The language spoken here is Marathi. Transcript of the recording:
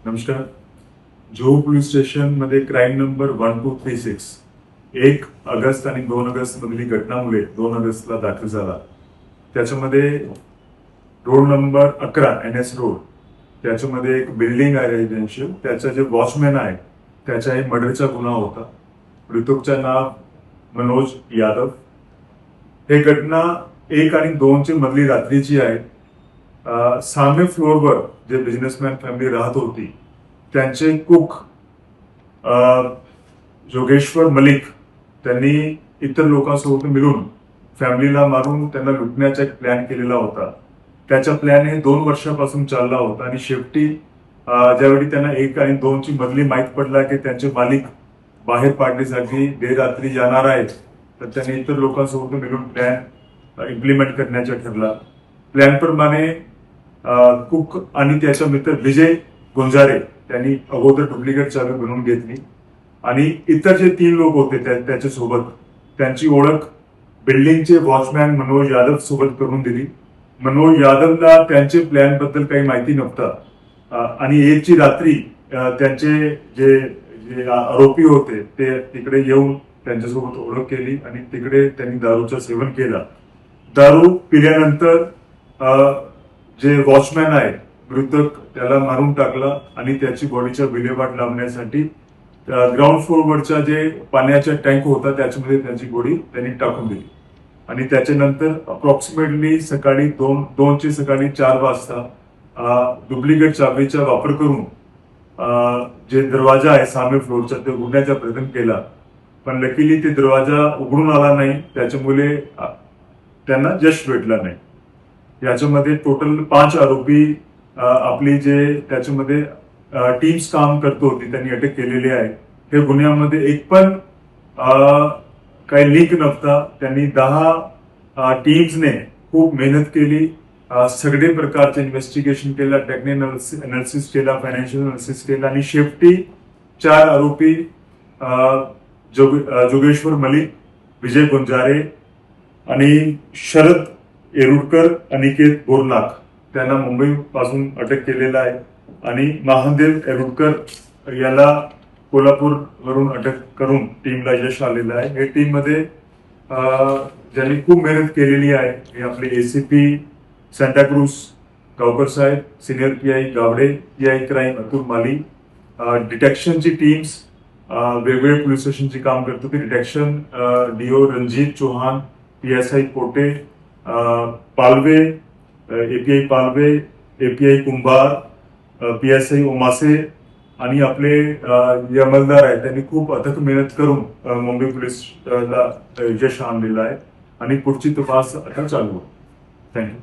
नमस्कार. जुहू पोलीस स्टेशन मध्ये क्राईम नंबर 1236 1 ऑगस्ट आणि 2 ऑगस्ट मधली घटनामुळे 2 ऑगस्टला दाखल झाला. त्याच्यामध्ये रोड नंबर 11 NS रोड, त्याच्यामध्ये एक बिल्डिंग आहे रेसिडेन्शियल, त्याचा जे वॉचमॅन आहे त्याचाही मर्डरचा गुन्हा होता. मृतकचे नाव मनोज यादव. हे घटना 1 आणि 2 ची मधली रात्रीची आहे. सामे फ्लोअरवर जे बिझनेसमॅन फॅमिली राहत होती त्यांचे कुक जोगेश्वर मलिक त्यांनी इतर लोकांसोबत मिळून फॅमिलीला मारून त्यांना लुटण्याचा एक प्लॅन केलेला होता. त्याचा प्लॅन हे 2 वर्षापासून चालला होता आणि शेवटी ज्यावेळी त्यांना 1 आणि 2 ची मधली माहीत पडला की त्यांचे मालिक बाहेर पाडण्यासाठी देर रात्री जाणार आहेत, तर त्यांनी इतर लोकांसोबत मिळून प्लॅन इम्प्लिमेंट करण्याचा ठरला. प्लॅन प्रमाणे कुक आणि त्याचा मित्र विजय गुंजारे त्यांनी अगोदर डुप्लिकेट चावी बनवून घेतली आणि इतर जे 3 लोक होते त्याच्यासोबत त्यांची ओळख बिल्डिंगचे वॉचमॅन मनोज यादव सोबत करून दिली. मनोज यादवला त्यांचे प्लॅन बद्दल काही माहिती नव्हता आणि 1 ची रात्री त्यांचे जे आरोपी होते ते तिकडे येऊन त्यांच्यासोबत ओळख केली आणि तिकडे त्यांनी दारूचं सेवन केलं. दारू पिल्यानंतर जे वॉचमॅन आहे मृतक त्याला मारून टाकला आणि त्याची बॉडीच्या विल्हेवाट लावण्यासाठी ग्राउंड फ्लोअरवरचा जे पाण्याचा टँक होता त्याच्यामध्ये त्याची बॉडी त्यांनी टाकून दिली आणि त्याच्यानंतर अप्रॉक्सिमेटली सकाळी 4 वाजता डुप्लिकेट चावीचा वापर करून जे दरवाजा आहे सामे फ्लोअरचा ते उघडण्याचा प्रयत्न केला, पण लकीली ते दरवाजा उघडून आला नाही. त्याच्यामुळे त्यांना यश भेटला नाही. याच्यामध्ये टोटल 5 आरोपी आपली जे त्याच्यामध्ये टीम्स काम करत होती त्यांनी अटक केलेली आहे. हे गुन्ह्यामध्ये एक पण काही लिंक नव्हता. त्यांनी 10 टीम्सने खूप मेहनत केली, सगळे प्रकारचे इन्व्हेस्टिगेशन केलं, टेक्निकल अनालिसिस केला, फायनान्शियल अनालिसिस केला आणि शेवटी 4 आरोपी जोगेश्वर मलिक, विजय गुंजारे आणि शरद येरुडकर, अनिकेत बोरनाक त्यांना मुंबई पासून अटक केलेला आहे आणि महादेव येरुडकर याला कोल्हापूर वरून अटक करून टीमला यश आलेलं आहे. हे टीम मध्ये ज्यांनी खूप मेहनत केलेली आहे हे आपले ACP सांताक्रूज गावकर साहेब, senior PI Gawade, PI crime Atul Mali, डिटेक्शनची टीम्स वेगवेगळ्या पोलीस स्टेशनची काम करत होती. Detection DO Ranjit Chauhan, PSI Pote, Palve, API Palve, API Kumbhar, PSI Omase आणि आपले जे अंमलदार आहेत त्यांनी खूप अथक मेहनत करून मुंबई पोलीसला यश आणलेलं आहे आणि पुढची तपास आता चालू आहे. थँक्यू.